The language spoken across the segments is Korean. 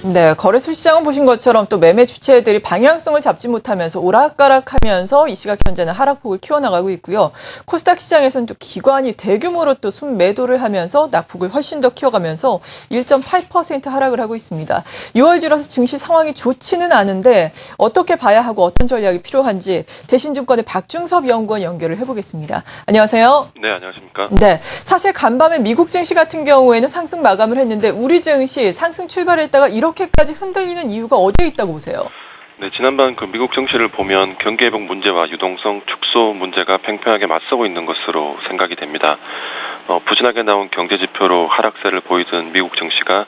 네, 거래소 시장은 보신 것처럼 또 매매 주체들이 방향성을 잡지 못하면서 오락가락하면서 이 시각 현재는 하락폭을 키워나가고 있고요. 코스닥 시장에서는 또 기관이 대규모로 또 순매도를 하면서 낙폭을 훨씬 더 키워가면서 1.8% 하락을 하고 있습니다. 6월 들어서 증시 상황이 좋지는 않은데 어떻게 봐야 하고 어떤 전략이 필요한지 대신증권의 박중섭 연구원 연결을 해보겠습니다. 안녕하세요. 네, 안녕하십니까. 네, 사실 간밤에 미국 증시 같은 경우에는 상승 마감을 했는데 우리 증시 상승 출발했다가 이렇게까지 흔들리는 이유가 어디에 있다고 보세요? 네, 지난번 그 미국 증시를 보면 경기 회복 문제와 유동성 축소 문제가 팽팽하게 맞서고 있는 것으로 생각이 됩니다. 부진하게 나온 경제 지표로 하락세를 보이던 미국 증시가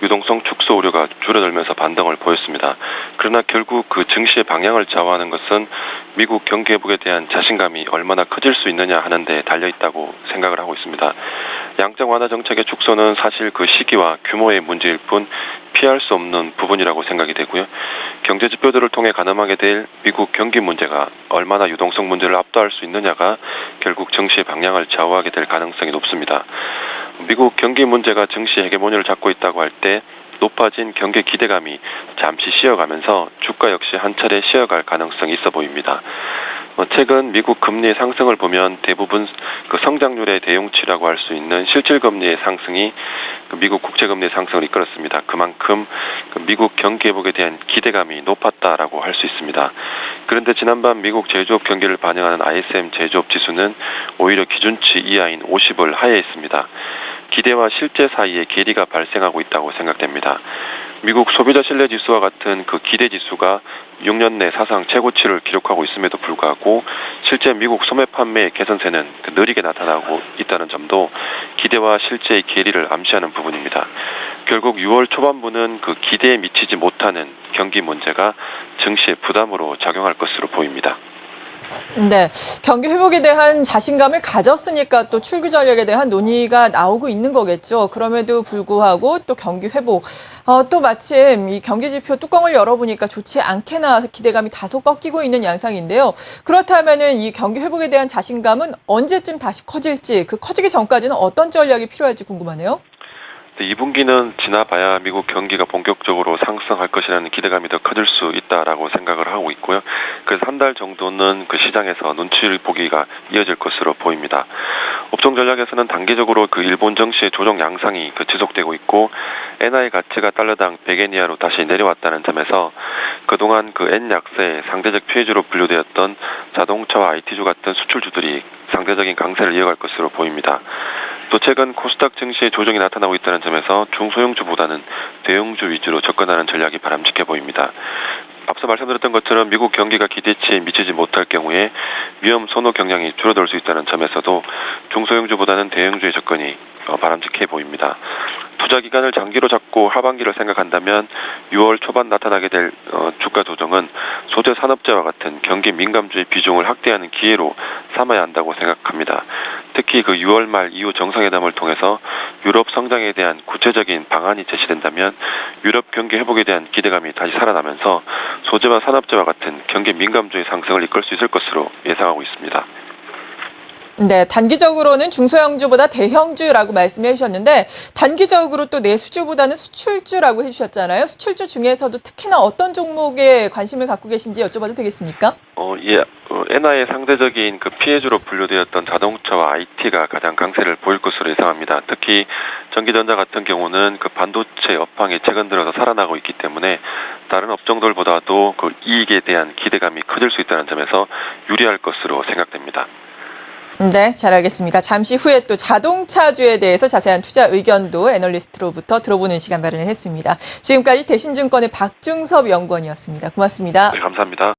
유동성 축소 우려가 줄어들면서 반등을 보였습니다. 그러나 결국 그 증시의 방향을 좌우하는 것은 미국 경기 회복에 대한 자신감이 얼마나 커질 수 있느냐 하는 데 달려있다고 생각을 하고 있습니다. 양적 완화 정책의 축소는 사실 그 시기와 규모의 문제일 뿐 피할 수 없는 부분이라고 생각이 되고요. 경제 지표들을 통해 가늠하게 될 미국 경기 문제가 얼마나 유동성 문제를 압도할 수 있느냐가 결국 증시의 방향을 좌우하게 될 가능성이 높습니다. 미국 경기 문제가 증시 헤게모니를 잡고 있다고 할 때 높아진 경기 기대감이 잠시 쉬어가면서 주가 역시 한 차례 쉬어갈 가능성이 있어 보입니다. 최근 미국 금리의 상승을 보면 대부분 그 성장률의 대용치라고 할 수 있는 실질금리의 상승이 미국 국채금리의 상승을 이끌었습니다. 그만큼 미국 경기 회복에 대한 기대감이 높았다라고 할 수 있습니다. 그런데 지난밤 미국 제조업 경기를 반영하는 ISM 제조업 지수는 오히려 기준치 이하인 50을 하회에 있습니다. 기대와 실제 사이에 괴리가 발생하고 있다고 생각됩니다. 미국 소비자 신뢰 지수와 같은 그 기대 지수가 6년 내 사상 최고치를 기록하고 있음에도 불구하고 실제 미국 소매 판매의 개선세는 느리게 나타나고 있다는 점도 기대와 실제의 괴리를 암시하는 부분입니다. 결국 6월 초반부는 그 기대에 미치지 못하는 경기 문제가 증시의 부담으로 작용할 것으로 보입니다. 네, 경기 회복에 대한 자신감을 가졌으니까 또 출구 전략에 대한 논의가 나오고 있는 거겠죠. 그럼에도 불구하고 또 경기 회복, 또 마침 이 경기 지표 뚜껑을 열어보니까 좋지 않게나 기대감이 다소 꺾이고 있는 양상인데요. 그렇다면은 이 경기 회복에 대한 자신감은 언제쯤 다시 커질지, 그 커지기 전까지는 어떤 전략이 필요할지 궁금하네요. 2분기는 지나봐야 미국 경기가 본격적으로 상승할 것이라는 기대감이 더 커질 수 있다라고 생각을 하고 있고요. 그래서 한 달 정도는 그 시장에서 눈치를 보기가 이어질 것으로 보입니다. 업종 전략에서는 단기적으로 그 일본 증시의 조정 양상이 지속되고 있고 엔화의 가치가 달러당 100엔 이하로 다시 내려왔다는 점에서 그동안 그 엔 약세의 상대적 피해주로 분류되었던 자동차와 IT주 같은 수출주들이 상대적인 강세를 이어갈 것으로 보입니다. 또 최근 코스닥 증시의 조정이 나타나고 있다는 점에서 중소형주보다는 대형주 위주로 접근하는 전략이 바람직해 보입니다. 앞서 말씀드렸던 것처럼 미국 경기가 기대치에 미치지 못할 경우에 위험 선호 경향이 줄어들 수 있다는 점에서도 중소형주보다는 대형주의 접근이 바람직해 보입니다. 투자 기간을 장기로 잡고 하반기를 생각한다면 6월 초반 나타나게 될 주가 조정은 소재 산업재와 같은 경기 민감주의 비중을 확대하는 기회로 삼아야 한다고 생각합니다. 특히 그 6월 말 이후 정상회담을 통해서 유럽 성장에 대한 구체적인 방안이 제시된다면 유럽 경기 회복에 대한 기대감이 다시 살아나면서 소재와 산업재와 같은 경기 민감주의 상승을 이끌 수 있을 것으로 예상하고 있습니다. 네, 단기적으로는 중소형주보다 대형주라고 말씀해 주셨는데 단기적으로 또 내수주보다는 수출주라고 해주셨잖아요. 수출주 중에서도 특히나 어떤 종목에 관심을 갖고 계신지 여쭤봐도 되겠습니까? 예. 엔화의 상대적인 그 피해주로 분류되었던 자동차와 IT가 가장 강세를 보일 것으로 예상합니다. 특히 전기전자 같은 경우는 그 반도체 업황이 최근 들어서 살아나고 있기 때문에 다른 업종들보다도 그 이익에 대한 기대감이 커질 수 있다는 점에서 유리할 것으로 생각됩니다. 네, 잘 알겠습니다. 잠시 후에 또 자동차주에 대해서 자세한 투자 의견도 애널리스트로부터 들어보는 시간 마련을 했습니다. 지금까지 대신증권의 박중섭 연구원이었습니다. 고맙습니다. 네, 감사합니다.